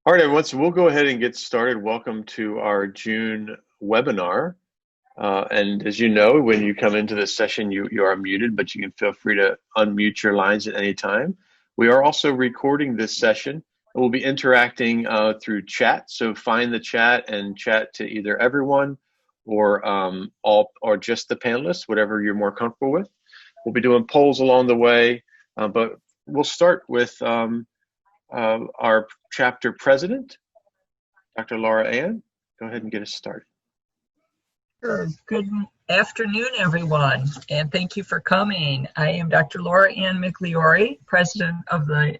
All right, everyone, so we'll go ahead and get started. Welcome to our June webinar. And as you know, when you come into this session, you are muted, but you can feel free to unmute your lines at any time. We are also recording this session, and we'll be interacting through chat. So find the chat and chat to either everyone or all or just the panelists, whatever you're more comfortable with. We'll be doing polls along the way, but we'll start with our chapter president, Dr. Laura Ann. Go ahead and get us started. Sure. Good afternoon, everyone, and thank you for coming. I am Dr. Laura Ann Migliori, president of the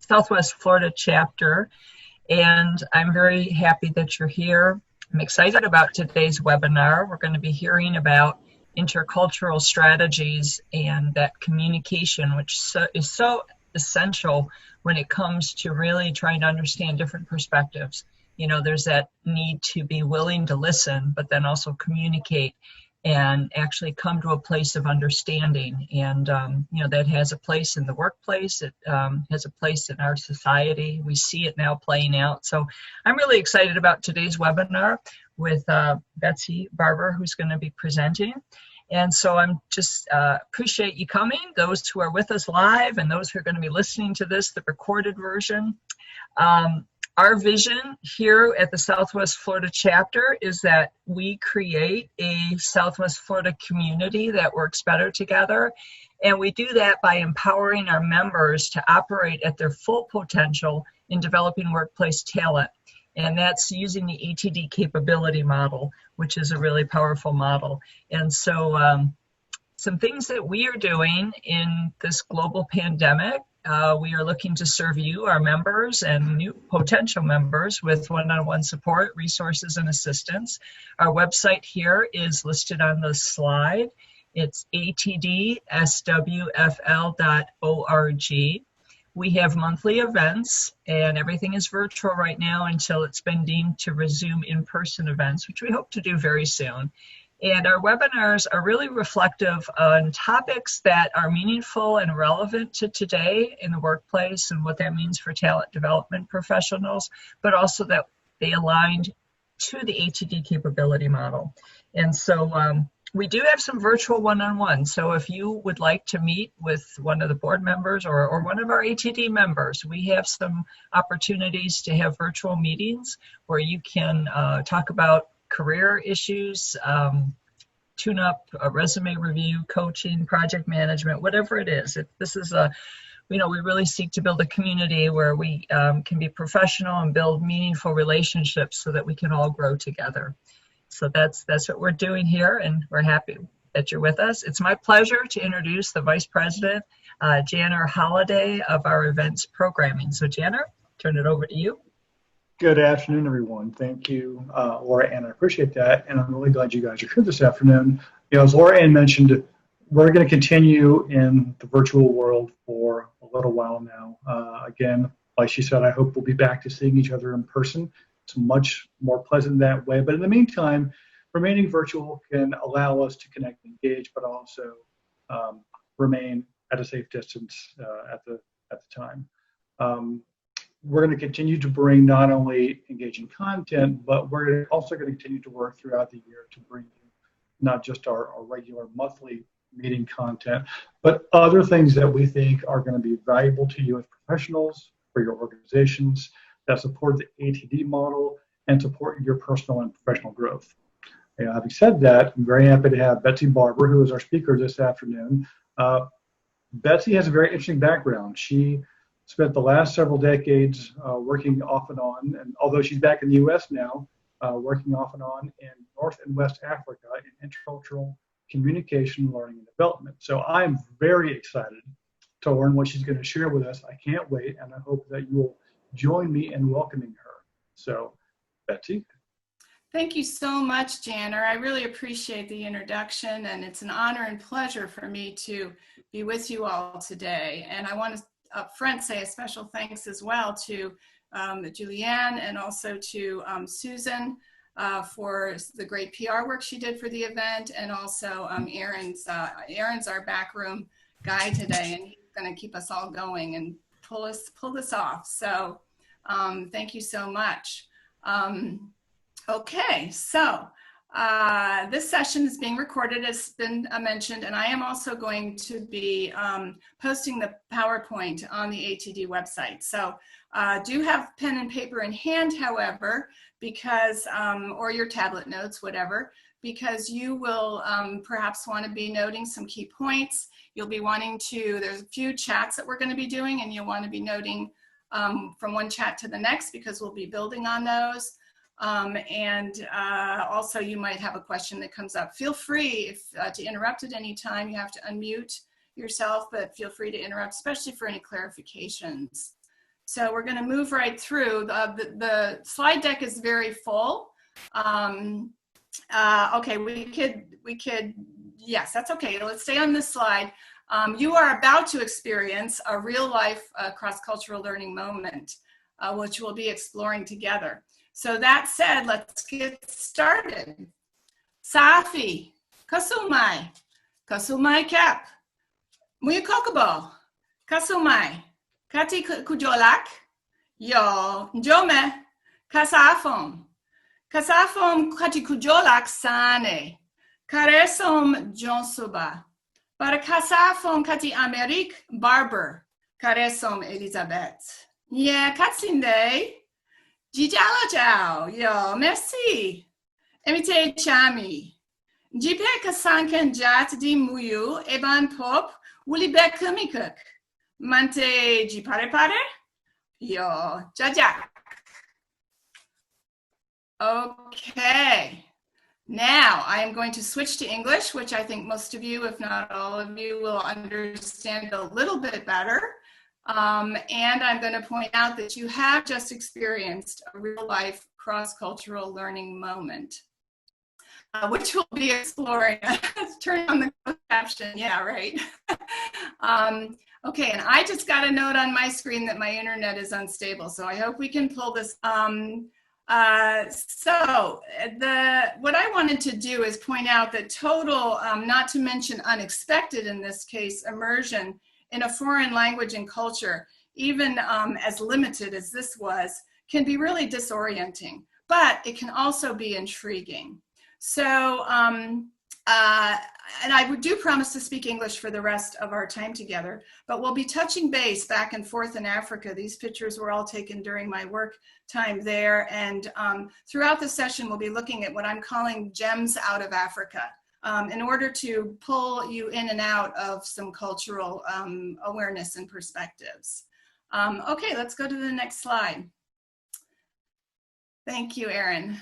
Southwest Florida chapter, and I'm very happy that you're here. I'm excited about today's webinar. We're going to be hearing about intercultural strategies and that communication, which is so essential when it comes to really trying to understand different perspectives. You know, there's that need to be willing to listen, but then also communicate and actually come to a place of understanding. And, you know, that has a place in the workplace. It has a place in our society. We see it now playing out. So I'm really excited about today's webinar with Betsy Barber, who's going to be presenting. And so I'm just appreciate you coming, those who are with us live and those who are going to be listening to this, the recorded version. Our vision here at the Southwest Florida chapter is that we create a Southwest Florida community that works better together. And we do that by empowering our members to operate at their full potential in developing workplace talent. And that's using the ATD capability model, which is a really powerful model. And so some things that we are doing in this global pandemic, we are looking to serve you, our members, and new potential members with one-on-one support, resources, and assistance. Our website here is listed on the slide. It's ATDSWFL.org. We have monthly events, and everything is virtual right now until it's been deemed to resume in-person events, which we hope to do very soon. And our webinars are really reflective on topics that are meaningful and relevant to today in the workplace and what that means for talent development professionals, but also that they aligned to the ATD capability model. And so we do have some virtual one-on-ones. So if you would like to meet with one of the board members or one of our ATD members, we have some opportunities to have virtual meetings where you can talk about career issues, tune-up, a resume review, coaching, project management, whatever it is. This is a, you know, we really seek to build a community where we can be professional and build meaningful relationships so that we can all grow together. So that's what we're doing here, and we're happy that you're with us. It's my pleasure to introduce the Vice President, Janner Holliday of our events programming. So Janner, turn it over to you. Good afternoon, everyone. Thank you, Laura Ann. I appreciate that, and I'm really glad you guys are here this afternoon. You know, as Laura Ann mentioned, we're going to continue in the virtual world for a little while now. Again, like she said, I hope we'll be back to seeing each other in person. It's much more pleasant that way. But in the meantime, remaining virtual can allow us to connect and engage, but also remain at a safe distance at the time. We're going to continue to bring not only engaging content, but we're also going to continue to work throughout the year to bring you not just our regular monthly meeting content, but other things that we think are going to be valuable to you as professionals, for your organizations, that support the ATD model and support your personal and professional growth. You know, having said that, I'm very happy to have Betsy Barber, who is our speaker this afternoon. Betsy has a very interesting background. She spent the last several decades working off and on, and although she's back in the U.S. now, working off and on in North and West Africa in intercultural communication, learning, and development. So I'm very excited to learn what she's going to share with us. I can't wait, and I hope that you will join me in welcoming her. So, Betsy. Thank you so much, Janner. I really appreciate the introduction, and it's an honor and pleasure for me to be with you all today. And I want to up front say a special thanks as well to Julianne and also to Susan for the great PR work she did for the event, and also Aaron's our backroom guy today, and he's going to keep us all going and pull this off. So Thank you so much. Okay, so this session is being recorded, as been mentioned, and I am also going to be posting the PowerPoint on the ATD website. So do have pen and paper in hand, however, because, or your tablet notes, whatever, because you will perhaps want to be noting some key points. You'll be wanting to, there's a few chats that we're going to be doing, and you'll want to be noting from one chat to the next, because we'll be building on those. Also you might have a question that comes up. Feel free to interrupt at any time. You have to unmute yourself, but feel free to interrupt, especially for any clarifications. So we're going to move right through. The slide deck is very full. Okay, we could, yes, that's okay. Let's stay on this slide. You are about to experience a real life cross-cultural learning moment, which we'll be exploring together. So that said, let's get started. Safi, kasumai kap, muyukokabo, kasumai, kati kujolak, yo njome, kasafom kati kujolak sane, karesom jonsuba, para kasafom kati Amerik barber, karesom Elizabeth. Yeah, katsinde. Jijala yo, merci. Emite chami. Jipe kasanken jat di muyu, eban pop, wulibek kumikuk. Mante jipare pare? Yo, jajak. Okay. Now I am going to switch to English, which I think most of you, if not all of you, will understand a little bit better. And I'm going to point out that you have just experienced a real life cross-cultural learning moment, which we'll be exploring. Turn on the caption. Yeah, right. Okay, and I just got a note on my screen that my internet is unstable, so I hope we can pull this. What I wanted to do is point out that total, not to mention unexpected in this case, immersion in a foreign language and culture, even as limited as this was, can be really disorienting, but it can also be intriguing. So, and I do promise to speak English for the rest of our time together, but we'll be touching base back and forth in Africa. These pictures were all taken during my work time there, and throughout the session, we'll be looking at what I'm calling gems out of Africa, in order to pull you in and out of some cultural awareness and perspectives. Okay, let's go to the next slide. Thank you, Erin.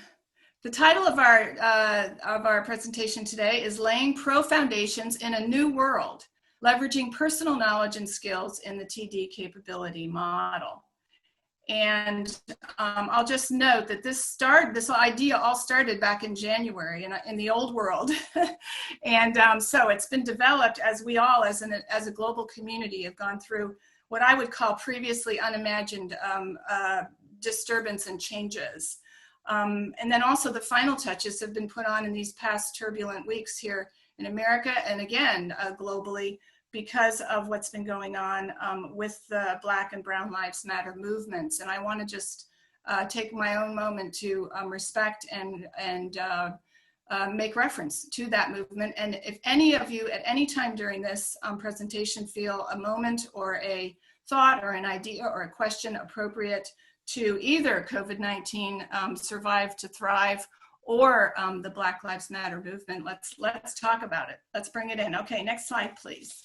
The title of our presentation today is Laying Pro Foundations in a New World, Leveraging Personal Knowledge and Skills in the TD Capability Model. And I'll just note that this idea all started back in January in the old world. And so it's been developed as we all, as a global community, have gone through what I would call previously unimagined disturbance and changes. And then also the final touches have been put on in these past turbulent weeks here in America, and again, globally, because of what's been going on with the Black and Brown Lives Matter movements. And I want to just take my own moment to respect and make reference to that movement. And if any of you at any time during this presentation feel a moment or a thought or an idea or a question appropriate to either COVID-19 Survive to Thrive or the Black Lives Matter movement, let's talk about it. Let's bring it in. Okay, next slide, please.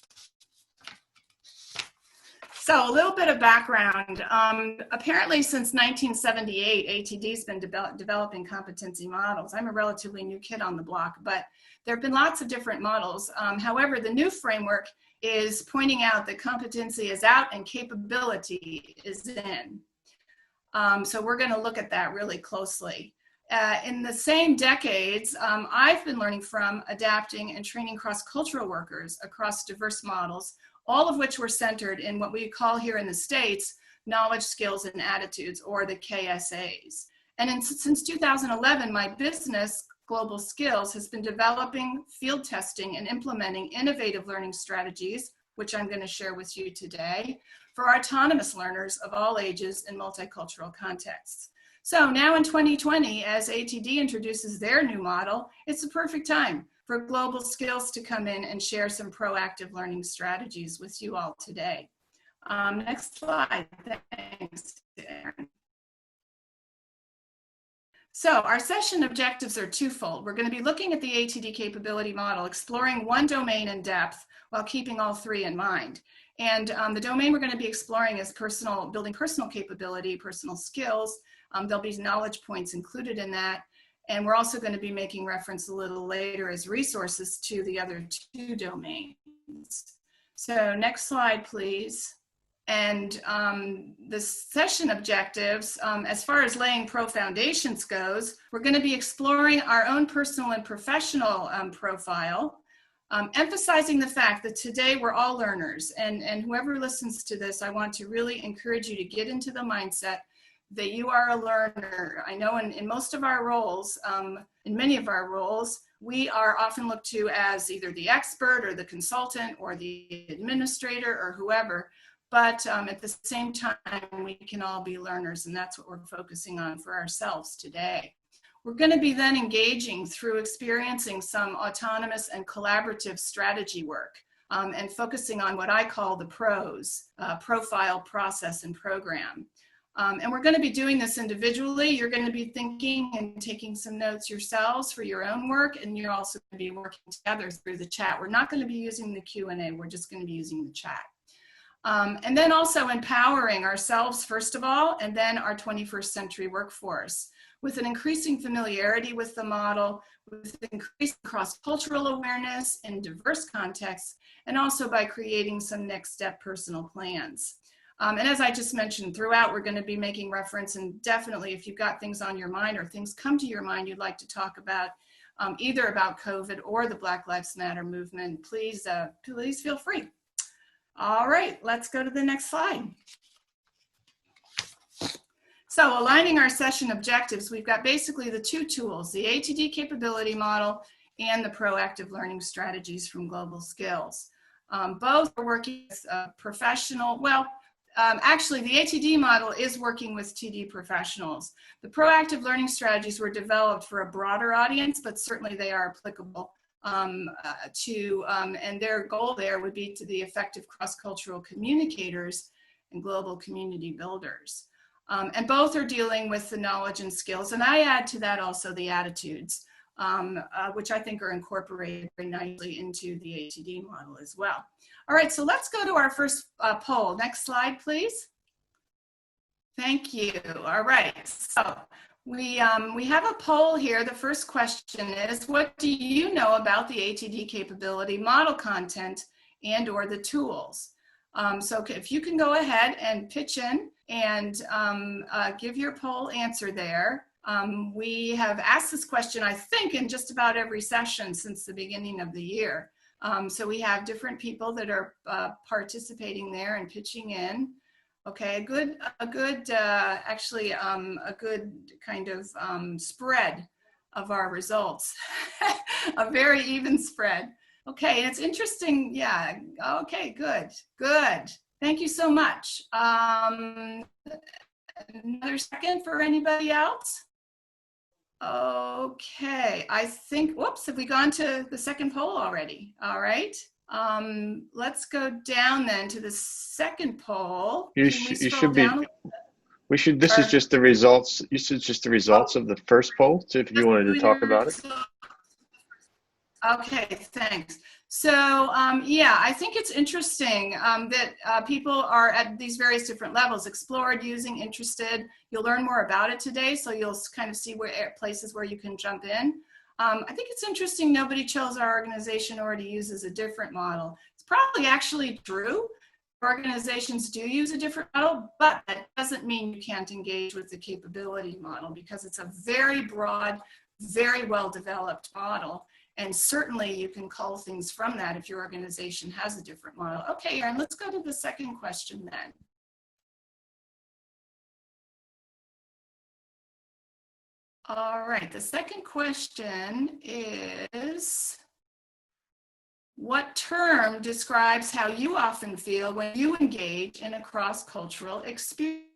So a little bit of background. Apparently since 1978, ATD's been developing competency models. I'm a relatively new kid on the block, but there have been lots of different models. However, the new framework is pointing out that competency is out and capability is in. So we're going to look at that really closely. In the same decades, I've been learning from, adapting, and training cross-cultural workers across diverse models, all of which were centered in what we call here in the States, knowledge, skills, and attitudes, or the KSAs. And since 2011, my business, Global Skills, has been developing, field testing, and implementing innovative learning strategies, which I'm going to share with you today, for autonomous learners of all ages in multicultural contexts. So now in 2020, as ATD introduces their new model, it's the perfect time for Global Skills to come in and share some proactive learning strategies with you all today. Next slide, thanks, Aaron. So our session objectives are twofold. We're going to be looking at the ATD capability model, exploring one domain in depth while keeping all three in mind. And the domain we're going to be exploring is building personal capability, personal skills. There'll be knowledge points included in that. And we're also going to be making reference a little later as resources to the other two domains. So next slide, please. And the session objectives, as far as laying pro foundations goes, we're going to be exploring our own personal and professional profile, emphasizing the fact that today we're all learners. And whoever listens to this, I want to really encourage you to get into the mindset that you are a learner. I know in most of our roles, in many of our roles, we are often looked to as either the expert or the consultant or the administrator or whoever. But at the same time, we can all be learners, and that's what we're focusing on for ourselves today. We're going to be then engaging through experiencing some autonomous and collaborative strategy work and focusing on what I call the PROs, profile, process, and program. And we're going to be doing this individually. You're going to be thinking and taking some notes yourselves for your own work, and you're also going to be working together through the chat. We're not going to be using the Q&A. We're just going to be using the chat. And then also empowering ourselves, first of all, and then our 21st century workforce with an increasing familiarity with the model, with increased cross-cultural awareness in diverse contexts, and also by creating some next step personal plans. And as I just mentioned, throughout, we're going to be making reference, and definitely if you've got things on your mind or things come to your mind you'd like to talk about, either about COVID or the Black Lives Matter movement, please feel free. All right, let's go to the next slide. So aligning our session objectives, we've got basically the two tools, the ATD capability model and the proactive learning strategies from Global Skills. Both are working with professional, actually the ATD model is working with TD professionals. The proactive learning strategies were developed for a broader audience, but certainly they are applicable and their goal there would be to the effective cross-cultural communicators and global community builders. And both are dealing with the knowledge and skills, and I add to that also the attitudes, which I think are incorporated very nicely into the ATD model as well. All right, so let's go to our first poll. Next slide, please. Thank you. All right, so we have a poll here. The first question is, what do you know about the ATD capability model content and or the tools? So if you can go ahead and pitch in and give your poll answer there. We have asked this question, I think, in just about every session since the beginning of the year. So we have different people that are participating there and pitching in. Okay, a good kind of spread of our results, a very even spread. Okay, and it's interesting, yeah, okay, good. Thank you so much. Another second for anybody else? Okay, I think, whoops, have we gone to the second poll already? All right. Let's go down then to the second poll. This is just the results. This is just the results of the first poll. So if you wanted to talk about it. Okay, thanks. So yeah, I think it's interesting that people are at these various different levels, explored, using, interested. You'll learn more about it today, so you'll kind of see where places where you can jump in. I think it's interesting nobody chose our organization already uses a different model. It's probably actually true. Organizations do use a different model, but that doesn't mean you can't engage with the capability model because it's a very broad, very well-developed model. And certainly you can cull things from that if your organization has a different model. Okay, Erin, let's go to the second question then. All right, the second question is, what term describes how you often feel when you engage in a cross-cultural experience?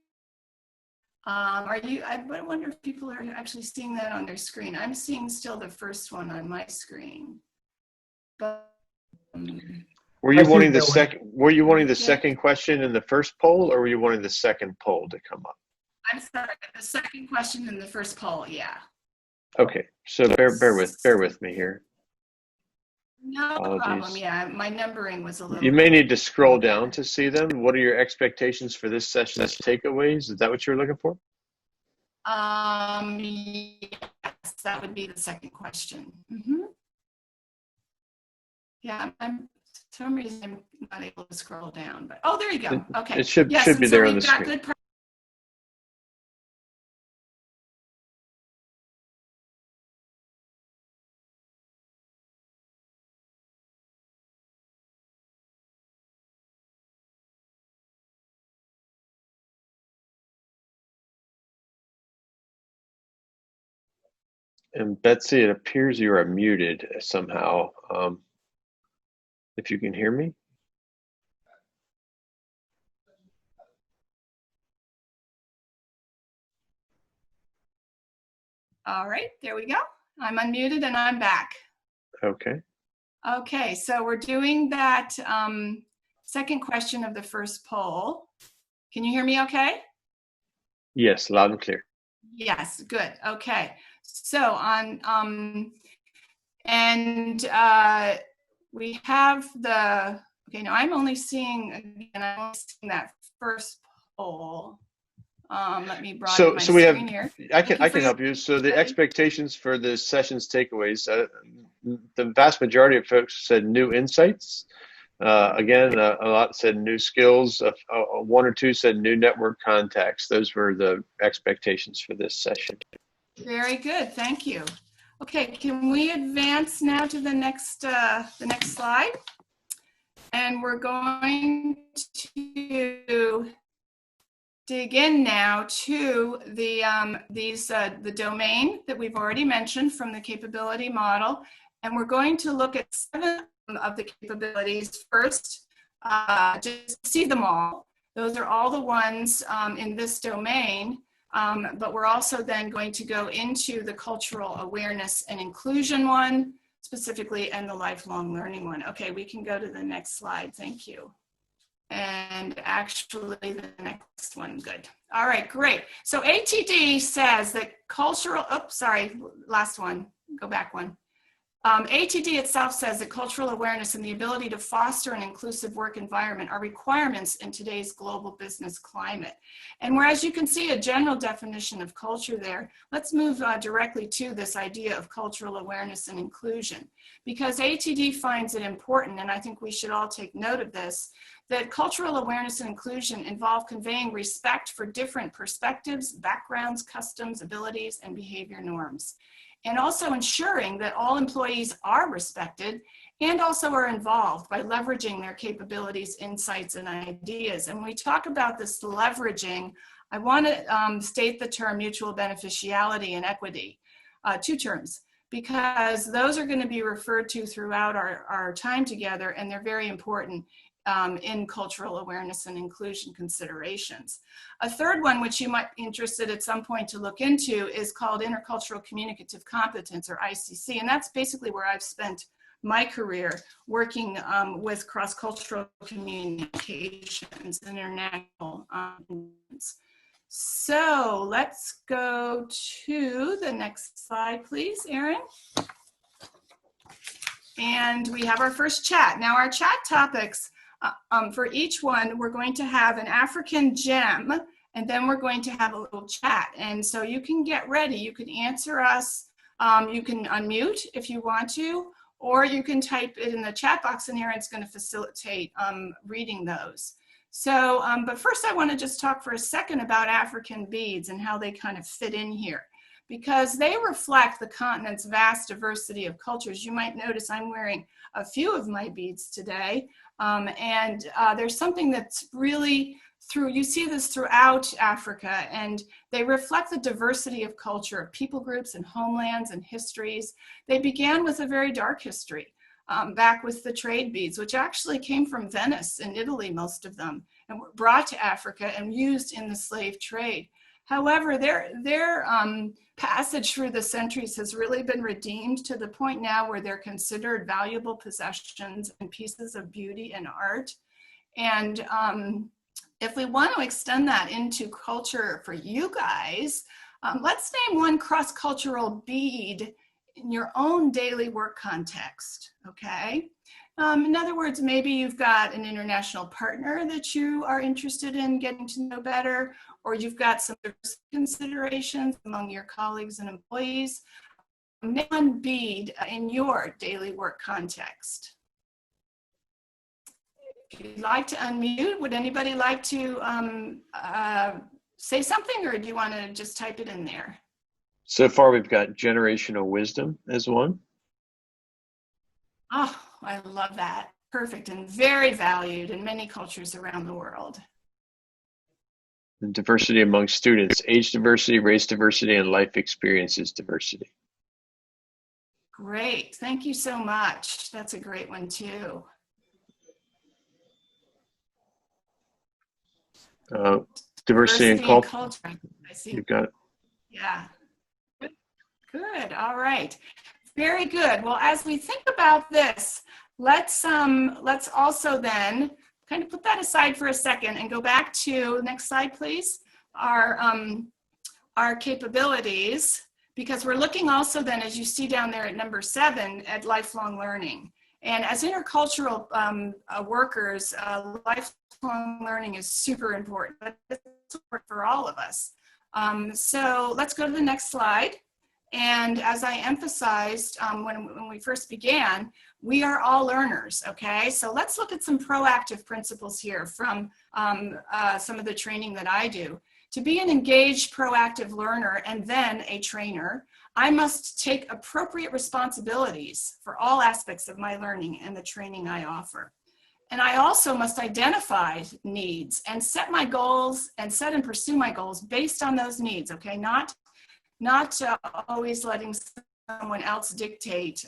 I wonder if people are actually seeing that on their screen. I'm seeing still the first one on my screen. But, were you wanting the Yeah. second question in the first poll, or were you wanting the second poll to come up? I'm sorry, the second question in the first poll, yeah. Okay, so bear with me here. No Apologies. problem. Yeah, my numbering was a little. You may need to scroll down to see them. What are your expectations for this session's takeaways? Is that what you're looking for? Yes, that would be the second question. Yeah, for some reason I'm not able to scroll down, but oh, there you go. Okay. It should yes, be there on the screen. Good And Betsy, it appears you are muted somehow. If you can hear me. All right, there we go. I'm unmuted and I'm back. Okay. Okay, so we're doing that second question of the first poll. Can you hear me okay? Yes, loud and clear. Yes, good. Okay. So we have the, okay, now I'm only seeing that first poll. Let me broaden my screen here. I can help you. So the expectations for the session's takeaways, the vast majority of folks said new insights. Again, a lot said new skills. One or two said new network contacts. Those were the expectations for this session. Very good. Thank you. Okay, can we advance now to the next slide? And we're going to dig in now to the domain that we've already mentioned from the capability model. And we're going to look at 7 of the capabilities first, just see them all. Those are all the ones in this domain, but we're also then going to go into the cultural awareness and inclusion one specifically, and the lifelong learning one. Okay, we can go to the next slide. Thank you. And actually the next one, good. All right, great. So ATD says that cultural, last one, go back one. ATD itself says that cultural awareness and the ability to foster an inclusive work environment are requirements in today's global business climate. And whereas you can see a general definition of culture there, let's move directly to this idea of cultural awareness and inclusion. Because ATD finds it important, and I think we should all take note of this, that cultural awareness and inclusion involve conveying respect for different perspectives, backgrounds, customs, abilities, and behavior norms. And also ensuring that all employees are respected and also are involved by leveraging their capabilities, insights, and ideas. And when we talk about this leveraging, I want to state the term mutual beneficiality and equity, 2 terms, because those are going to be referred to throughout our time together, and they're very important in cultural awareness and inclusion considerations. A third one, which you might be interested at some point to look into, is called intercultural communicative competence, or ICC. And that's basically where I've spent my career working with cross-cultural communications, international. So let's go to the next slide, please, Erin. And we have our first chat. Now our chat topics, for each one, we're going to have an African gem, and then we're going to have a little chat. And so you can get ready. You can answer us. You can unmute if you want to, or you can type it in the chat box, and Erin's going to facilitate reading those. So, but first I want to just talk for a second about African beads and how they kind of fit in here, because they reflect the continent's vast diversity of cultures. You might notice I'm wearing a few of my beads today. There's something that's really you see this throughout Africa, and they reflect the diversity of culture, of people groups and homelands and histories. They began with a very dark history. back with the trade beads, which actually came from Venice in Italy, most of them, and were brought to Africa and used in the slave trade. However, their passage through the centuries has really been redeemed to the point now where they're considered valuable possessions and pieces of beauty and art. And if we want to extend that into culture for you guys, let's name one cross-cultural bead in your own daily work context, okay? In other words, maybe you've got an international partner that you are interested in getting to know better, or you've got some considerations among your colleagues and employees. Name one bead in your daily work context. If you'd like to unmute, would anybody like to say something, or do you want to just type it in there? So far, we've got generational wisdom as one. Oh, I love that. Perfect, and very valued in many cultures around the world. And diversity among students, age diversity, race diversity, and life experiences diversity. Great, thank you so much. That's a great one too. Diversity and culture. I see. You've got it. Yeah. Good. All right. Very good. Well, as we think about this, let's also then kind of put that aside for a second and go back to, next slide, please, our capabilities, because we're looking also then, as you see down there at number 7, at lifelong learning. And as intercultural workers, lifelong learning is super important. It's important for all of us. So let's go to the next slide. And as I emphasized when we first began, we are all learners, okay? So let's look at some proactive principles here from some of the training that I do. To be an engaged, proactive learner and then a trainer, I must take appropriate responsibilities for all aspects of my learning and the training I offer. And I also must identify needs and set my goals and set and pursue my goals based on those needs, okay? Not always letting someone else dictate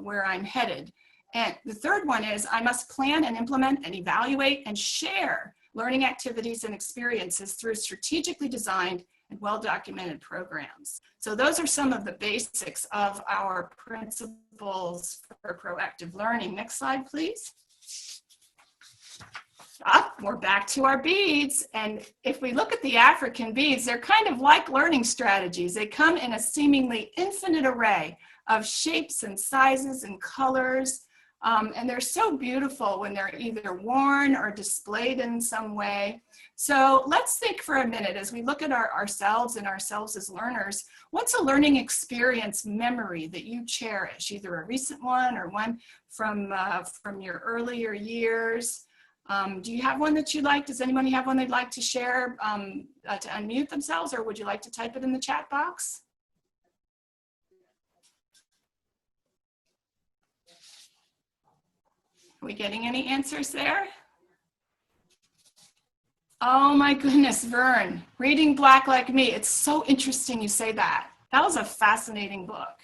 where I'm headed. And the third one is I must plan and implement and evaluate and share learning activities and experiences through strategically designed and well-documented programs. So those are some of the basics of our principles for proactive learning. Next slide, please. We're back to our beads, and if we look at the African beads, they're kind of like learning strategies. They come in a seemingly infinite array of shapes and sizes and colors, and they're so beautiful when they're either worn or displayed in some way. So let's think for a minute as we look at ourselves as learners. What's a learning experience memory that you cherish, either a recent one or one from your earlier years? Do you have one that you'd like? Does anybody have one they'd like to share to unmute themselves, or would you like to type it in the chat box? Are we getting any answers there? Oh my goodness, Vern, Reading Black Like Me. It's so interesting you say that. That was a fascinating book.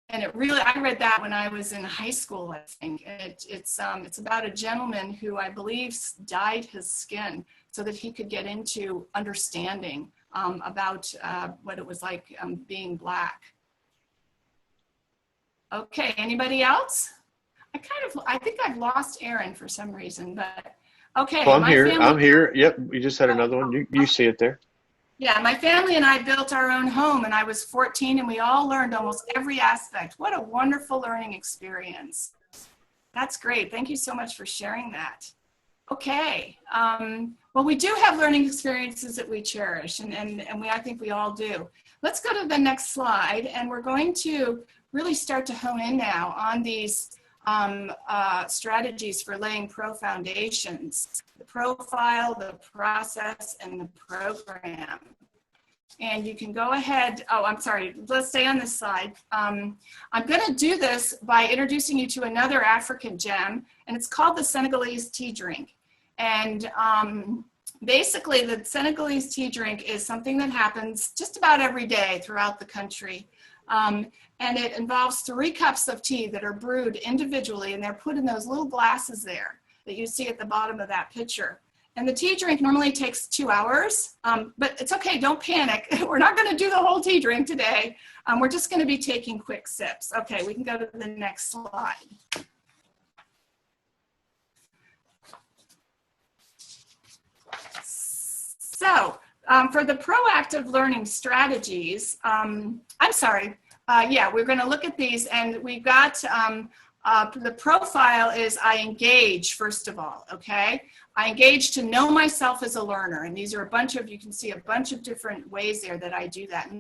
And it really, I read that when I was in high school, I think. And it's about a gentleman who I believe dyed his skin so that he could get into understanding about what it was like being Black. Okay, anybody else? I think I've lost Aaron for some reason, but okay. Well, I'm here. Yep, we just had another one. You see it there. Yeah, my family and I built our own home, and I was 14, and we all learned almost every aspect. What a wonderful learning experience. That's great. Thank you so much for sharing that. Okay. Well, we do have learning experiences that we cherish, and I think we all do. Let's go to the next slide, and we're going to really start to hone in now on these strategies for laying foundations, the profile, the process, and the program. And you can go ahead, I'm sorry, let's stay on this slide. I'm gonna do this by introducing you to another African gem, and it's called the Senegalese tea drink. And basically the Senegalese tea drink is something that happens just about every day throughout the country. And it involves 3 cups of tea that are brewed individually, and they're put in those little glasses there that you see at the bottom of that picture. And the tea drink normally takes 2 hours, but it's okay, don't panic. We're not gonna do the whole tea drink today. We're just gonna be taking quick sips. Okay, we can go to the next slide. So for the proactive learning strategies, we're going to look at these, and we've got the profile is I engage, first of all, okay? I engage to know myself as a learner, and these are a bunch of, you can see a bunch of different ways there that I do that.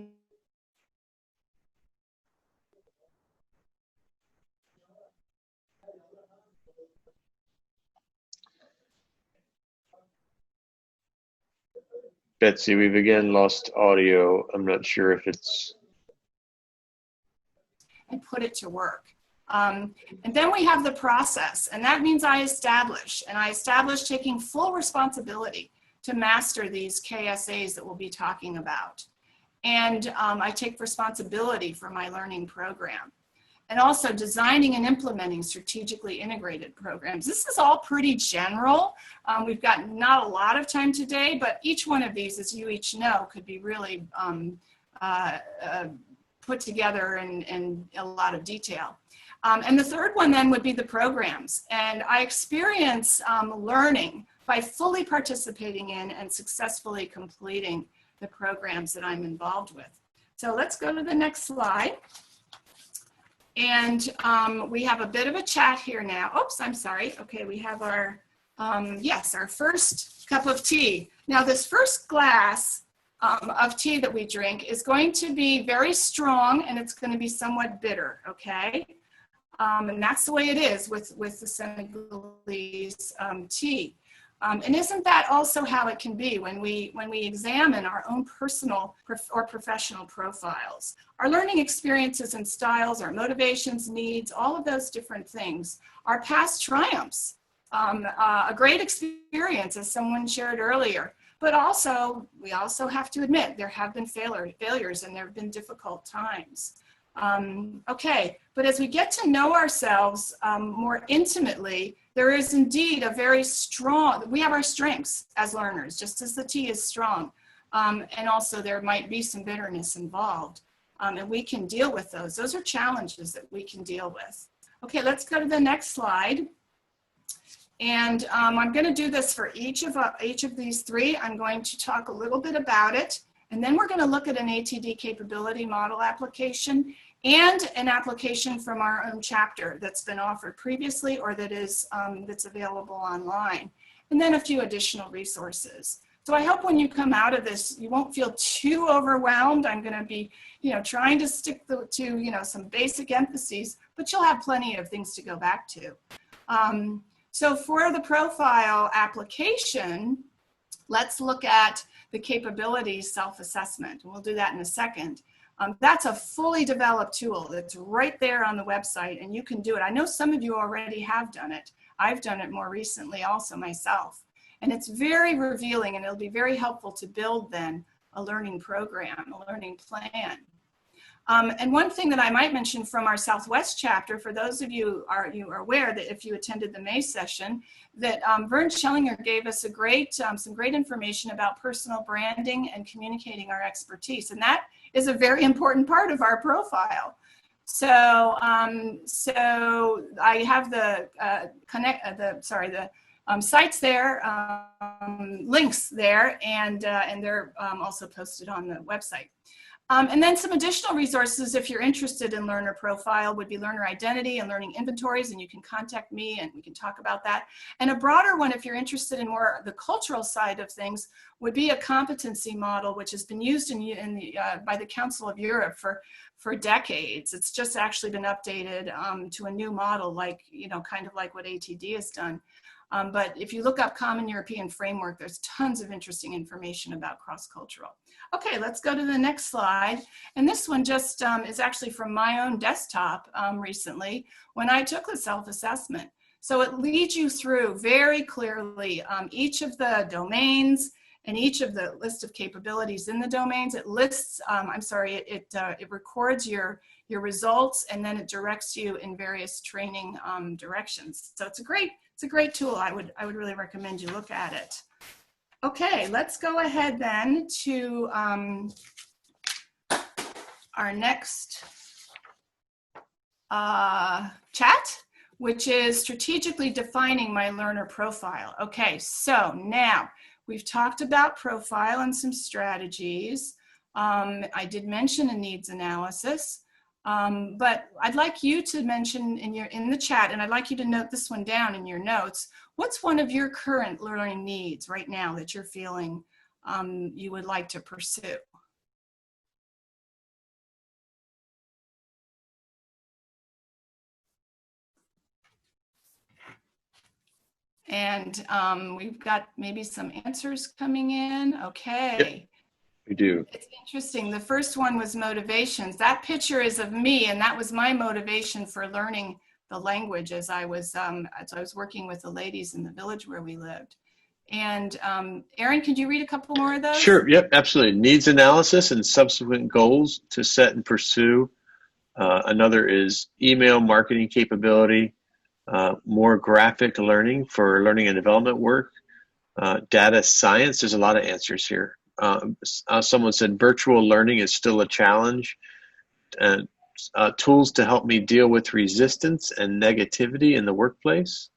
Betsy, we've again lost audio. I'm not sure if it's... And put it to work. And then we have the process, and that means I establish taking full responsibility to master these KSAs that we'll be talking about. And I take responsibility for my learning program. And also designing and implementing strategically integrated programs. This is all pretty general. We've got not a lot of time today, but each one of these, as you each know, could be really put together in a lot of detail. And the third one then would be the programs. And I experience learning by fully participating in and successfully completing the programs that I'm involved with. So let's go to the next slide. And we have a bit of a chat here now. Oops, I'm sorry. Okay, we have our, yes, our first cup of tea. Now this first glass of tea that we drink is going to be very strong, and it's going to be somewhat bitter, okay? And that's the way it is with the Senegalese tea. And isn't that also how it can be when we examine our own personal or professional profiles? Our learning experiences and styles, our motivations, needs, all of those different things, our past triumphs, a great experience, as someone shared earlier. But also, we also have to admit there have been failures and there have been difficult times. Okay, but as we get to know ourselves more intimately, there is indeed a very strong, we have our strengths as learners, just as the tea is strong. And also there might be some bitterness involved, and we can deal with those. Those are challenges that we can deal with. Okay, let's go to the next slide. And I'm going to do this for each of these 3. I'm going to talk a little bit about it, and then we're going to look at an ATD capability model application and an application from our own chapter that's been offered previously or that is that's available online, and then a few additional resources. So I hope when you come out of this, you won't feel too overwhelmed. I'm going to be, trying to stick to, some basic emphases, but you'll have plenty of things to go back to. So for the profile application, let's look at the capabilities self-assessment. And we'll do that in a second. That's a fully developed tool that's right there on the website, and you can do it. I know some of you already have done it. I've done it more recently also myself. And it's very revealing, and it'll be very helpful to build then a learning program, a learning plan. And one thing that I might mention from our Southwest chapter, for those of you are aware that if you attended the May session, that Vern Schellinger gave us a great, some great information about personal branding and communicating our expertise. And that is a very important part of our profile. So, so I have the sites there, links there, and they're also posted on the website. And then some additional resources, if you're interested in learner profile, would be learner identity and learning inventories, and you can contact me and we can talk about that. And a broader one, if you're interested in more the cultural side of things, would be a competency model, which has been used by the Council of Europe for decades. It's just actually been updated to a new model, like, kind of like what ATD has done. But if you look up Common European Framework, there's tons of interesting information about cross-cultural. Okay, let's go to the next slide. And this one just is actually from my own desktop recently when I took the self-assessment. So it leads you through very clearly each of the domains And each of the list of capabilities in the domains, it lists, it records your results, and then it directs you in various training directions. So it's a great tool. I would really recommend you look at it. Okay, let's go ahead then to our next chat, which is strategically defining my learner profile. Okay, so now we've talked about profile and some strategies. I did mention a needs analysis, but I'd like you to mention in the chat, and I'd like you to note this one down in your notes. What's one of your current learning needs right now that you're feeling you would like to pursue? And we've got maybe some answers coming in. Okay. Yep, we do. It's interesting. The first one was motivations. That picture is of me, and that was my motivation for learning the language as I was working with the ladies in the village where we lived. And Aaron, could you read a couple more of those? Sure. Yep, absolutely. Needs analysis and subsequent goals to set and pursue. Another is email marketing capability. More graphic learning for learning and development work, data science. There's a lot of answers here. Someone said virtual learning is still a challenge, and tools to help me deal with resistance and negativity in the workplace.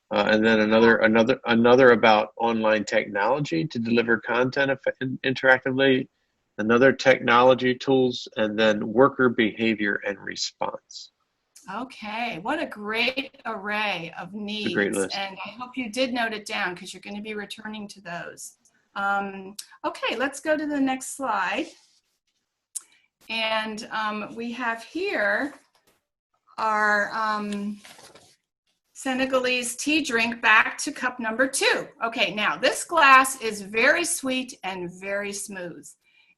And then another about online technology to deliver content interactively. Another technology tools, and then worker behavior and response. Okay, what a great array of needs. It's a great list. And I hope you did note it down because you're going to be returning to those. Okay, let's go to the next slide. And we have here our Senegalese tea drink back to cup number 2. Okay, now this glass is very sweet and very smooth.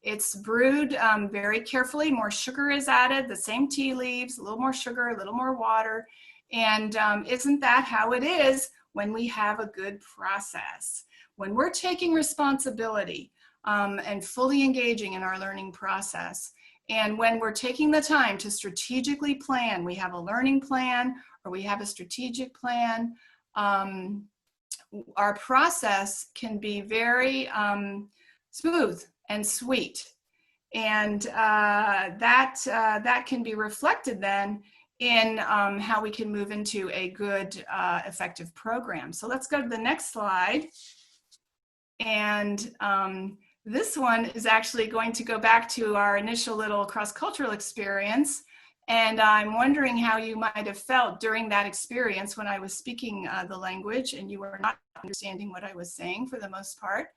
It's brewed very carefully. More sugar is added, the same tea leaves, a little more sugar, a little more water. And isn't that how it is when we have a good process? When we're taking responsibility and fully engaging in our learning process, and when we're taking the time to strategically plan, we have a learning plan or we have a strategic plan, our process can be very smooth and sweet. And that can be reflected then in how we can move into a good, effective program. So let's go to the next slide. And this one is actually going to go back to our initial little cross-cultural experience. And I'm wondering how you might have felt during that experience when I was speaking the language and you were not understanding what I was saying for the most part.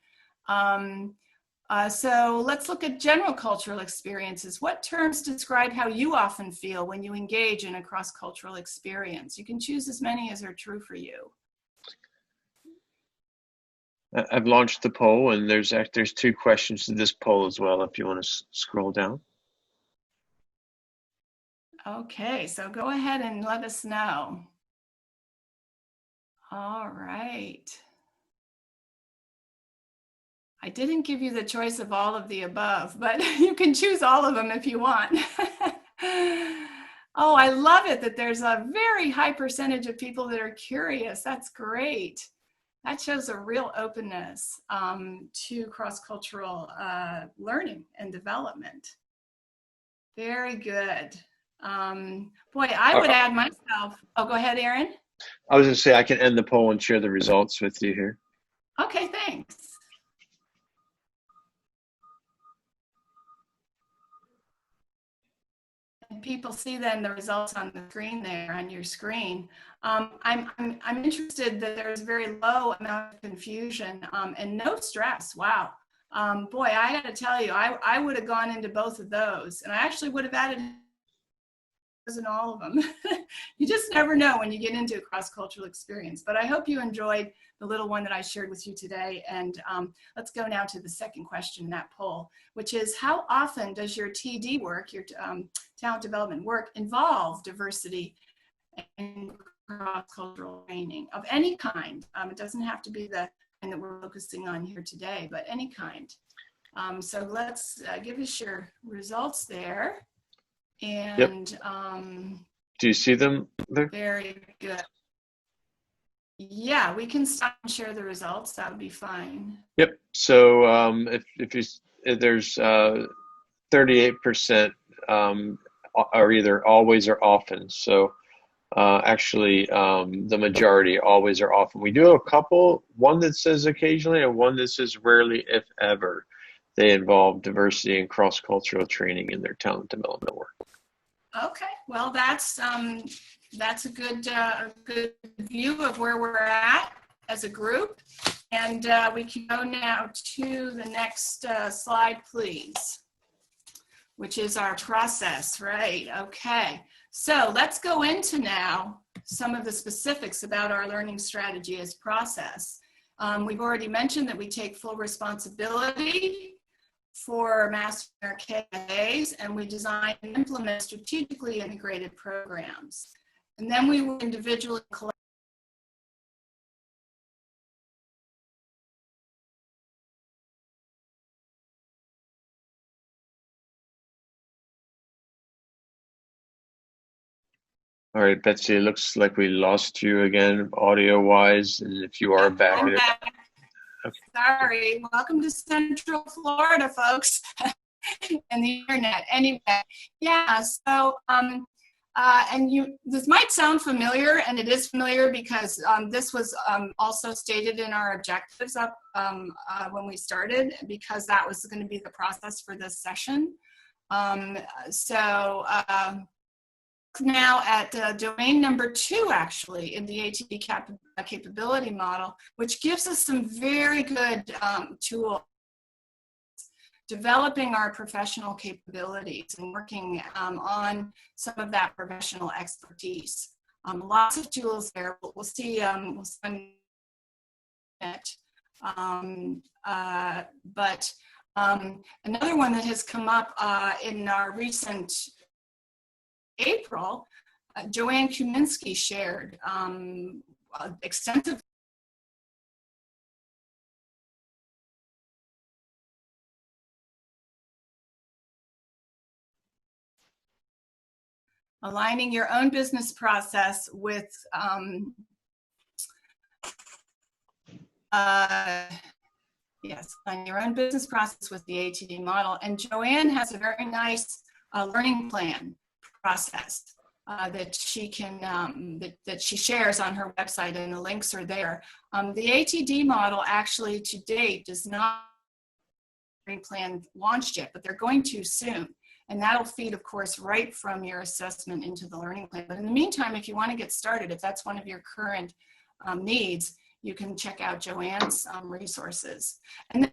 So let's look at general cultural experiences. What terms describe how you often feel when you engage in a cross-cultural experience? You can choose as many as are true for you. I've launched the poll, and there's 2 questions to this poll as well if you want to scroll down. Okay, so go ahead and let us know. All right. I didn't give you the choice of all of the above, but you can choose all of them if you want. Oh, I love it that there's a very high percentage of people that are curious. That's great. That shows a real openness to cross-cultural learning and development. Very good. Boy, I would add myself. Oh, go ahead, Aaron. I was going to say I can end the poll and share the results with you here. Okay, thanks. And people see then the results on the screen there on your screen. I'm interested that there's very low amount of confusion and no stress. Wow. Boy, I got to tell you, I would have gone into both of those, and I actually would have added in all of them. You just never know when you get into a cross-cultural experience. But I hope you enjoyed the little one that I shared with you today. And let's go now to the second question in that poll, which is how often does your TD work, your talent development work, involve diversity and cross-cultural training of any kind? It doesn't have to be the kind that we're focusing on here today, but any kind. So let's give us your results there. And do you see them there? Very good. Yeah, we can stop and share the results. That would be fine. Yep. So if there's 38% are either always or often. So actually, the majority always or often. We do have a couple, one that says occasionally and one that says rarely, if ever, they involve diversity and cross-cultural training in their talent development work. Okay, well, that's a good view of where we're at as a group. And we can go now to the next slide, please, which is our process, right? Okay, so let's go into now some of the specifics about our learning strategy as process. We've already mentioned that we take full responsibility for mastering our KAs, and we design and implement strategically integrated programs. And then we will individually collect All right, Betsy, it looks like we lost you again, audio-wise, and if you are back. I'm back. Okay. Sorry, welcome to Central Florida, folks, and the internet. Anyway, yeah, so, this might sound familiar, and it is familiar because this was also stated in our objectives up when we started, because that was going to be the process for this session. Now at domain number 2, actually, in the ATD capability model, which gives us some very good tools, developing our professional capabilities and working on some of that professional expertise. Lots of tools there. We'll see. We'll spend it. But another one that has come up in our recent April, Joanne Kuminski shared extensive aligning your own business process with on your own business process with the ATD model. And Joanne has a very nice learning plan process that she can that she shares on her website, and the links are there. The ATD model actually to date does not have a plan launched yet, but they're going to soon. And that'll feed, of course, right from your assessment into the learning plan. But in the meantime, if you want to get started, if that's one of your current needs, you can check out Joanne's resources. And then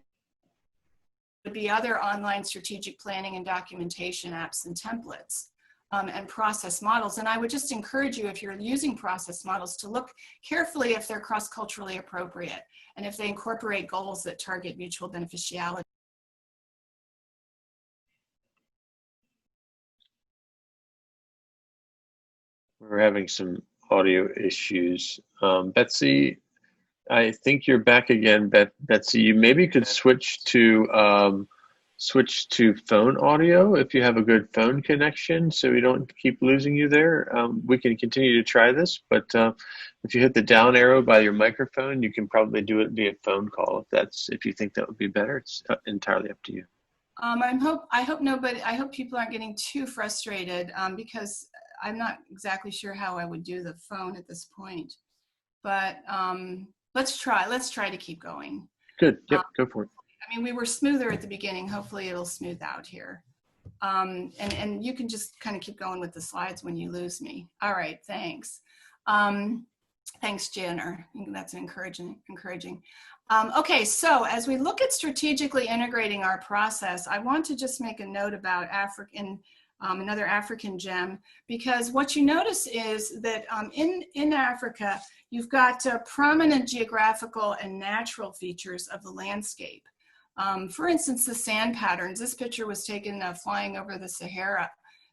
there would be other online strategic planning and documentation apps and templates and process models. And I would just encourage you, if you're using process models, to look carefully if they're cross-culturally appropriate and if they incorporate goals that target mutual beneficiality. We're having some audio issues. Betsy, I think you're back again. Betsy, you maybe could switch to phone audio if you have a good phone connection, so we don't keep losing you there. We can continue to try this, but if you hit the down arrow by your microphone, you can probably do it via phone call if you think that would be better. It's entirely up to you. I hope people aren't getting too frustrated because I'm not exactly sure how I would do the phone at this point, but let's try to keep going. Good. Yep. Go for it. I mean, we were smoother at the beginning. Hopefully it'll smooth out here. And you can just kind of keep going with the slides when you lose me. All right. Thanks. Thanks, Jenner. That's encouraging. Okay, so as we look at strategically integrating our process, I want to just make a note about another African gem, because what you notice is that in Africa, you've got prominent geographical and natural features of the landscape. For instance, the sand patterns. This picture was taken flying over the Sahara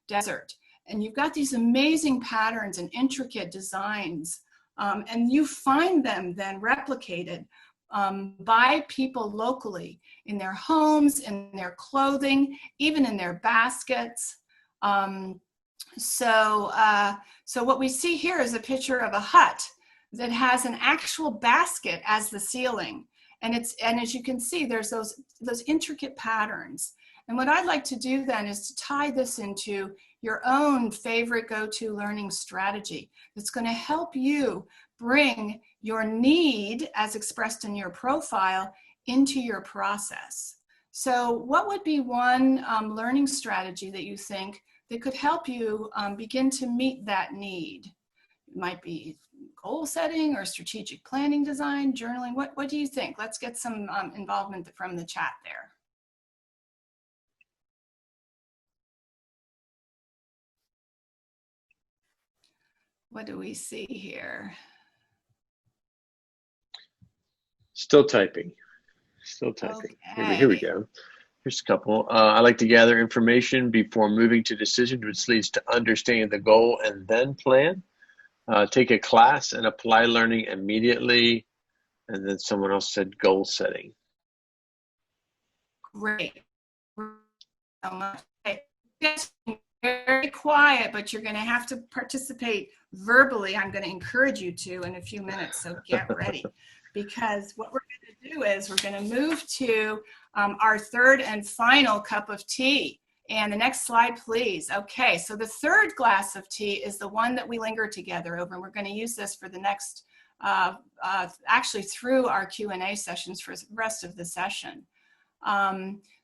Desert. And you've got these amazing patterns and intricate designs. And you find them then replicated by people locally in their homes, in their clothing, even in their baskets. So what we see here is a picture of a hut that has an actual basket as the ceiling. And as you can see, there's those intricate patterns. And what I'd like to do then is to tie this into your own favorite go-to learning strategy that's going to help you bring your need as expressed in your profile into your process. So what would be one learning strategy that you think that could help you begin to meet that need? It might be goal setting or strategic planning design, journaling. What do you think? Let's get some involvement from the chat there. What do we see here? Still typing. Still typing. Okay. Here we go. Here's a couple. I like to gather information before moving to decisions, which leads to understanding the goal and then plan. Take a class and apply learning immediately. And then someone else said goal setting. Great. It's very quiet, but you're going to have to participate verbally. I'm going to encourage you to in a few minutes, so get ready. Because what we're going to do is we're going to move to our third and final cup of tea. And the next slide, please. Okay, so the third glass of tea is the one that we linger together over, and we're going to use this for the next, actually through our Q&A sessions for the rest of the session.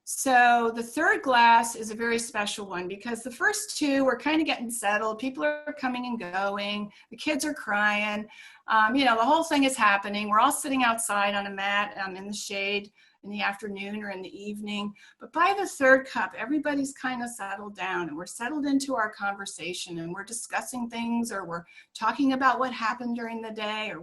So the third glass is a very special one because the first two we're kind of getting settled. People are coming and going. The kids are crying. You know, the whole thing is happening. We're all sitting outside on a mat in the shade in the afternoon or in the evening. But by the third cup, everybody's kind of settled down and we're settled into our conversation and we're discussing things, or we're talking about what happened during the day, or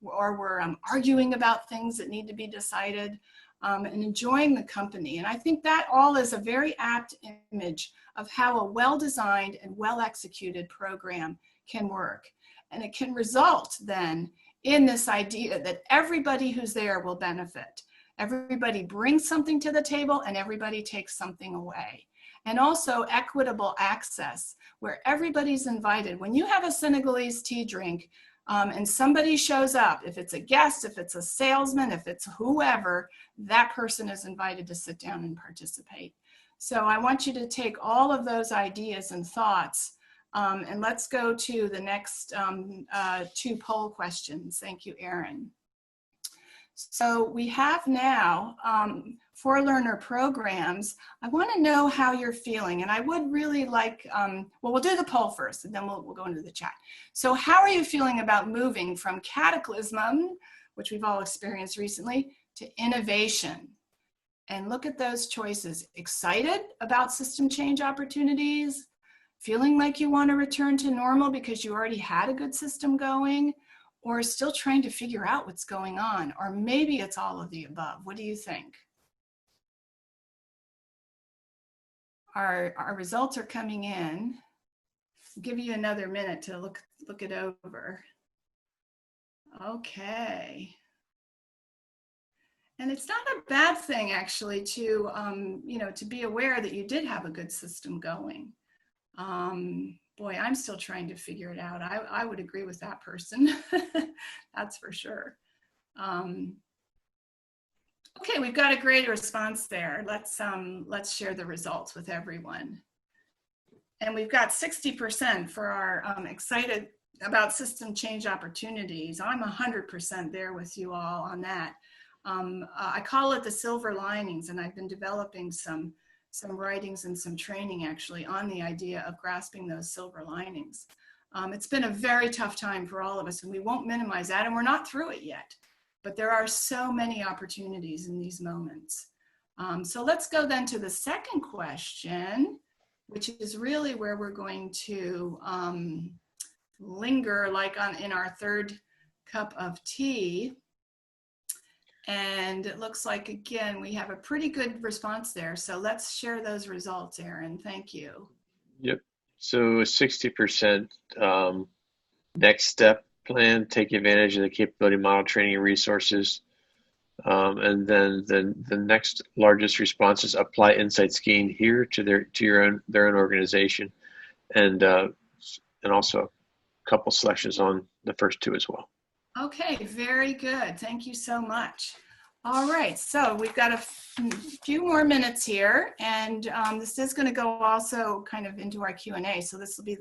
we're arguing about things that need to be decided. And enjoying the company. And I think that all is a very apt image of how a well-designed and well-executed program can work. And it can result then in this idea that everybody who's there will benefit. Everybody brings something to the table and everybody takes something away. And also equitable access where everybody's invited. When you have a Senegalese tea drink, and somebody shows up, if it's a guest, if it's a salesman, if it's whoever, that person is invited to sit down and participate. So I want you to take all of those ideas and thoughts, and let's go to the next two poll questions. Thank you, Erin. So we have now, for learner programs, I want to know how you're feeling. And I would really like, well, we'll do the poll first and then we'll go into the chat. So how are you feeling about moving from cataclysm, which we've all experienced recently, to innovation? And look at those choices. Excited about system change opportunities? Feeling like you want to return to normal because you already had a good system going? Or still trying to figure out what's going on? Or maybe it's all of the above. What do you think? Our results are coming in. I'll give you another minute to look it over. Okay. And it's not a bad thing actually to you know, to be aware that you did have a good system going. Boy, I'm still trying to figure it out. I would agree with that person. That's for sure. Okay, we've got a great response there. Let's share the results with everyone. And we've got 60% for our excited about system change opportunities. I'm 100% there with you all on that. I call it the silver linings, and I've been developing some writings and some training actually on the idea of grasping those silver linings. It's been a very tough time for all of us, and we won't minimize that, and we're not through it yet. But there are so many opportunities in these moments. So let's go then to the second question, which is really where we're going to linger like in our third cup of tea. And it looks like, again, we have a pretty good response there. So let's share those results, Aaron. Thank you. Yep. So 60% next step plan, take advantage of the capability model training and resources. And then the next largest response is apply insights gained here to their own organization, and also a couple selections on the first two as well. Okay, very good. Thank you so much. All right, so we've got a few more minutes here, and this is going to go also kind of into our Q&A. So this will be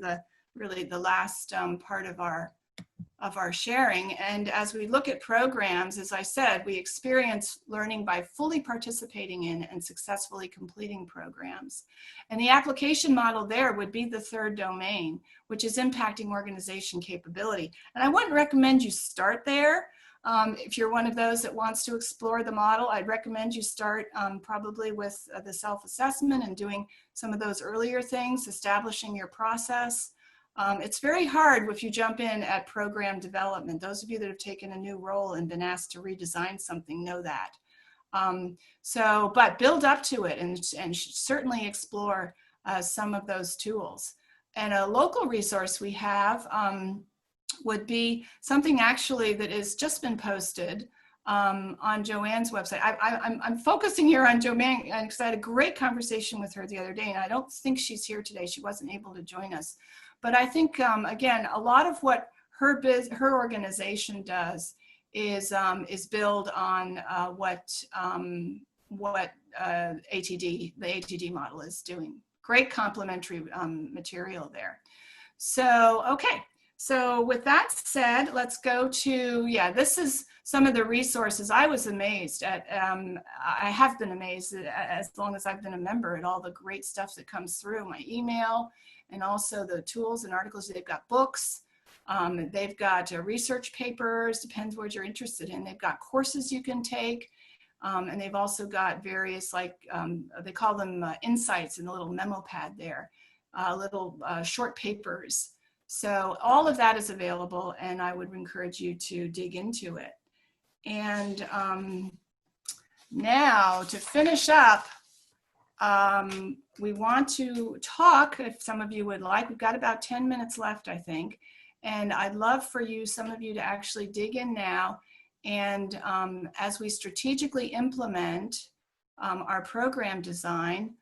really the last part of our sharing. And as we look at programs, as I said, we experience learning by fully participating in and successfully completing programs. And the application model there would be the third domain, which is impacting organization capability. And I wouldn't recommend you start there. If you're one of those that wants to explore the model, I'd recommend you start probably with the self-assessment and doing some of those earlier things, establishing your process. It's very hard if you jump in at program development. Those of you that have taken a new role and been asked to redesign something know that. But build up to it and certainly explore some of those tools. And a local resource we have would be something actually that has just been posted on Joanne's website. I'm focusing here on Joanne because I had a great conversation with her the other day, and I don't think she's here today. She wasn't able to join us. But I think, again, a lot of what her organization does is build on what the ATD model is doing. Great complementary material there. So, okay. So with that said, let's go to, this is some of the resources. I was amazed at, I have been amazed as long as I've been a member at all the great stuff that comes through my email, and also the tools and articles. They've got books, they've got research papers, depends what you're interested in. They've got courses you can take, and they've also got various, like, they call them insights in the little memo pad there, little short papers. So all of that is available, and I would encourage you to dig into it. And now to finish up, we want to talk, if some of you would like, we've got about 10 minutes left, I think. And I'd love for some of you to actually dig in now. And as we strategically implement our program design,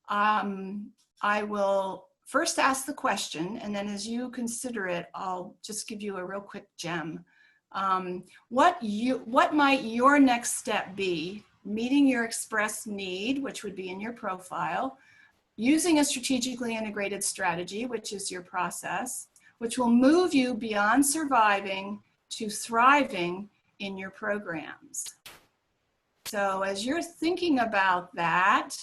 I will first ask the question, and then as you consider it, I'll just give you a real quick gem. What might your next step be? Meeting your express need, which would be in your profile, using a strategically integrated strategy, which is your process, which will move you beyond surviving to thriving in your programs. So as you're thinking about that,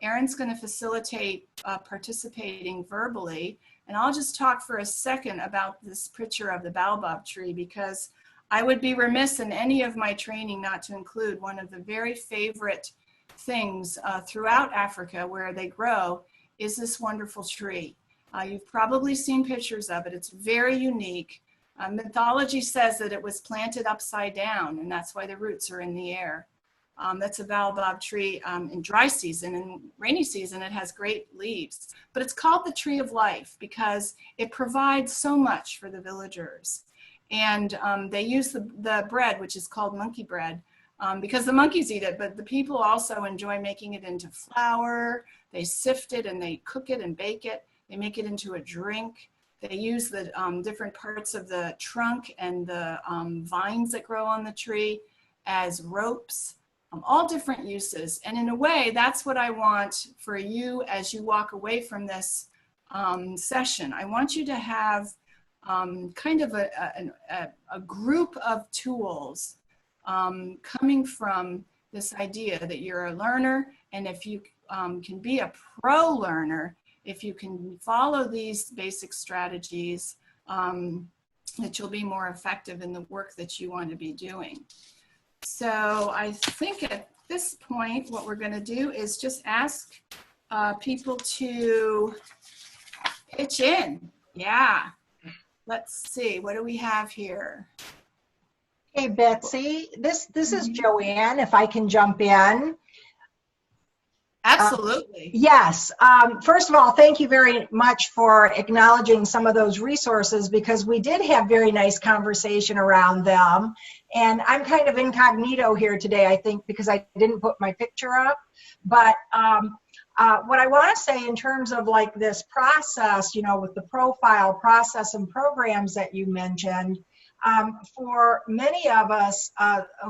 Erin's going to facilitate participating verbally, and I'll just talk for a second about this picture of the baobab tree, because I would be remiss in any of my training not to include one of the very favorite things throughout Africa where they grow is this wonderful tree. You've probably seen pictures of it. It's very unique. Mythology says that it was planted upside down, and that's why the roots are in the air. That's a baobab tree in dry season. In rainy season, it has great leaves. But it's called the tree of life because it provides so much for the villagers. And they use the bread, which is called monkey bread, because the monkeys eat it, but the people also enjoy making it into flour. They sift it and they cook it and bake it. They make it into a drink. They use the different parts of the trunk and the vines that grow on the tree as ropes, all different uses. And in a way, that's what I want for you as you walk away from this session. I want you to have kind of a group of tools coming from this idea that you're a learner, and if you can be a pro learner, if you can follow these basic strategies, that you'll be more effective in the work that you want to be doing. So I think at this point, what we're going to do is just ask people to pitch in. Yeah. Let's see, what do we have here? Hey, Betsy, this is Joanne, if I can jump in. Absolutely. Yes. First of all, thank you very much for acknowledging some of those resources, because we did have very nice conversation around them. And I'm kind of incognito here today, I think, because I didn't put my picture up. But what I want to say in terms of like this process, with the profile process and programs that you mentioned, for many of us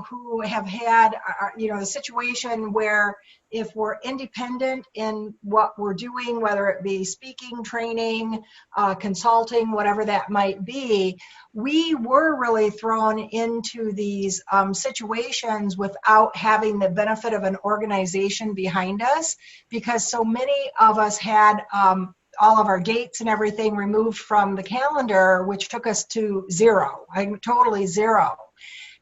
who have had, the situation where if we're independent in what we're doing, whether it be speaking, training, consulting, whatever that might be, we were really thrown into these situations without having the benefit of an organization behind us, because so many of us had all of our dates and everything removed from the calendar, which took us to zero, totally zero.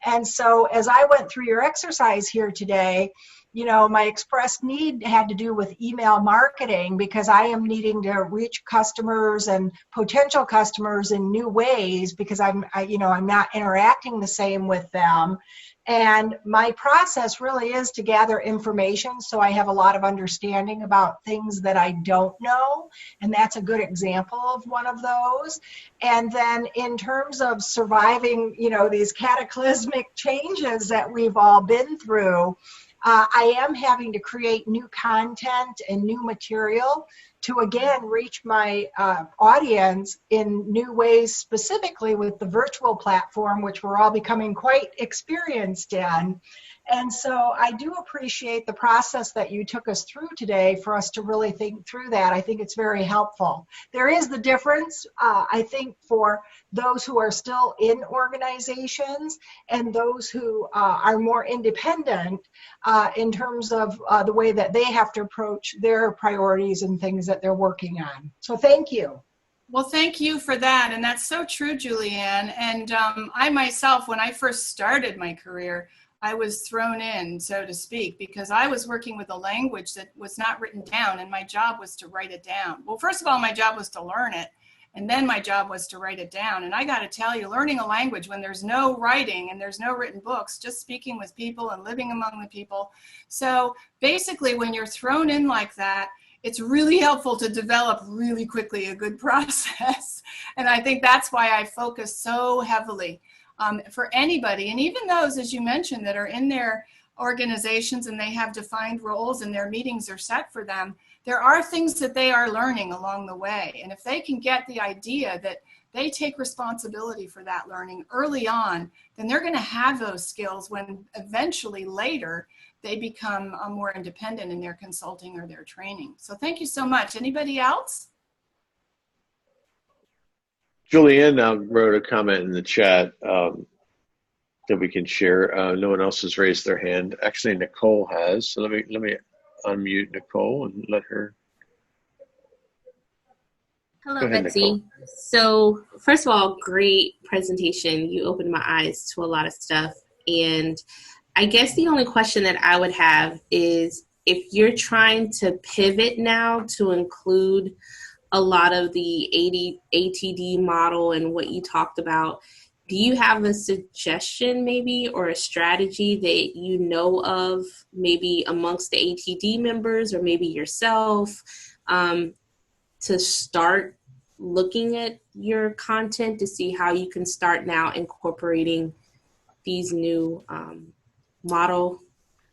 And so as I went through your exercise here today, my expressed need had to do with email marketing, because I am needing to reach customers and potential customers in new ways, because I'm not interacting the same with them. And my process really is to gather information so I have a lot of understanding about things that I don't know. And that's a good example of one of those. And then in terms of surviving, these cataclysmic changes that we've all been through, I am having to create new content and new material to, again, reach my audience in new ways, specifically with the virtual platform, which we're all becoming quite experienced in. And so I do appreciate the process that you took us through today for us to really think through that. I think it's very helpful. There is the difference, I think, for those who are still in organizations and those who are more independent in terms of the way that they have to approach their priorities and things that they're working on. So thank you. Well, thank you for that. And that's so true, Julianne. And I myself, when I first started my career, I was thrown in, so to speak, because I was working with a language that was not written down, and my job was to write it down. Well, first of all, my job was to learn it, and then my job was to write it down. And I got to tell you, learning a language when there's no writing and there's no written books, just speaking with people and living among the people. So basically, when you're thrown in like that, it's really helpful to develop really quickly a good process. And I think that's why I focus so heavily for anybody, and even those, as you mentioned, that are in their organizations and they have defined roles and their meetings are set for them. There are things that they are learning along the way. And if they can get the idea that they take responsibility for that learning early on, then they're going to have those skills when eventually later they become more independent in their consulting or their training. So thank you so much. Anybody else? Julianne now wrote a comment in the chat that we can share. No one else has raised their hand. Actually, Nicole has. So let me unmute Nicole and let her. Hello, ahead, Betsy. Nicole. So first of all, great presentation. You opened my eyes to a lot of stuff. And I guess the only question that I would have is if you're trying to pivot now to include a lot of the ATD model and what you talked about, do you have a suggestion maybe or a strategy that you know of maybe amongst the ATD members or maybe yourself to start looking at your content to see how you can start now incorporating these new model?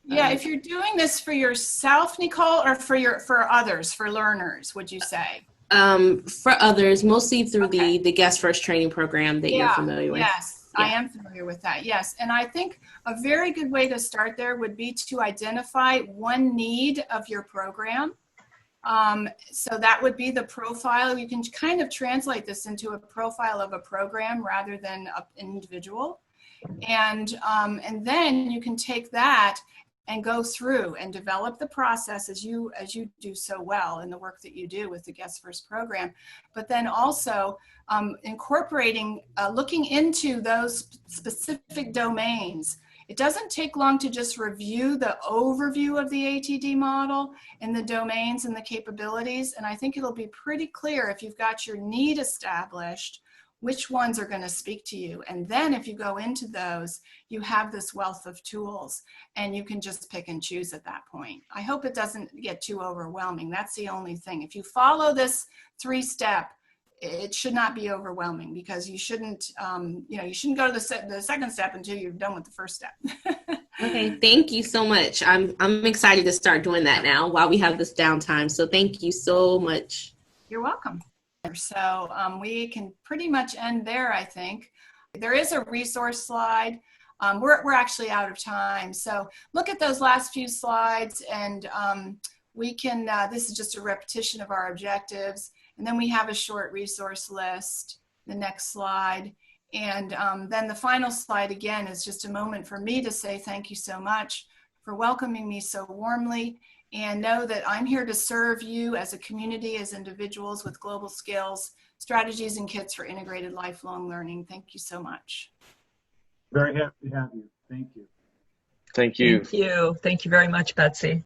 Yeah, if you're doing this for yourself, Nicole, or for others, for learners, would you say? For others, mostly through the Guest First training program that you're familiar with. Yes, yeah. I am familiar with that, yes. And I think a very good way to start there would be to identify one need of your program. So that would be the profile. You can kind of translate this into a profile of a program rather than an individual. And then you can take that and go through and develop the process as you do so well in the work that you do with the Guest First program, but then also incorporating, looking into those specific domains. It doesn't take long to just review the overview of the ATD model and the domains and the capabilities, and I think it'll be pretty clear if you've got your need established, which ones are going to speak to you. And then if you go into those, you have this wealth of tools and you can just pick and choose at that point. I hope it doesn't get too overwhelming. That's the only thing. If you follow this 3-step, it should not be overwhelming, because you shouldn't, you shouldn't go to the second step until you're done with the first step. Okay, thank you so much. I'm excited to start doing that now while we have this downtime. So thank you so much. You're welcome. So we can pretty much end there, I think. There is a resource slide. We're actually out of time. So look at those last few slides, and we can, this is just a repetition of our objectives. And then we have a short resource list, the next slide. And then the final slide, again, is just a moment for me to say thank you so much for welcoming me so warmly. And know that I'm here to serve you as a community, as individuals with global skills, strategies, and kits for integrated lifelong learning. Thank you so much. Very happy to have you. Thank you. Thank you. Thank you. Thank you very much, Betsy.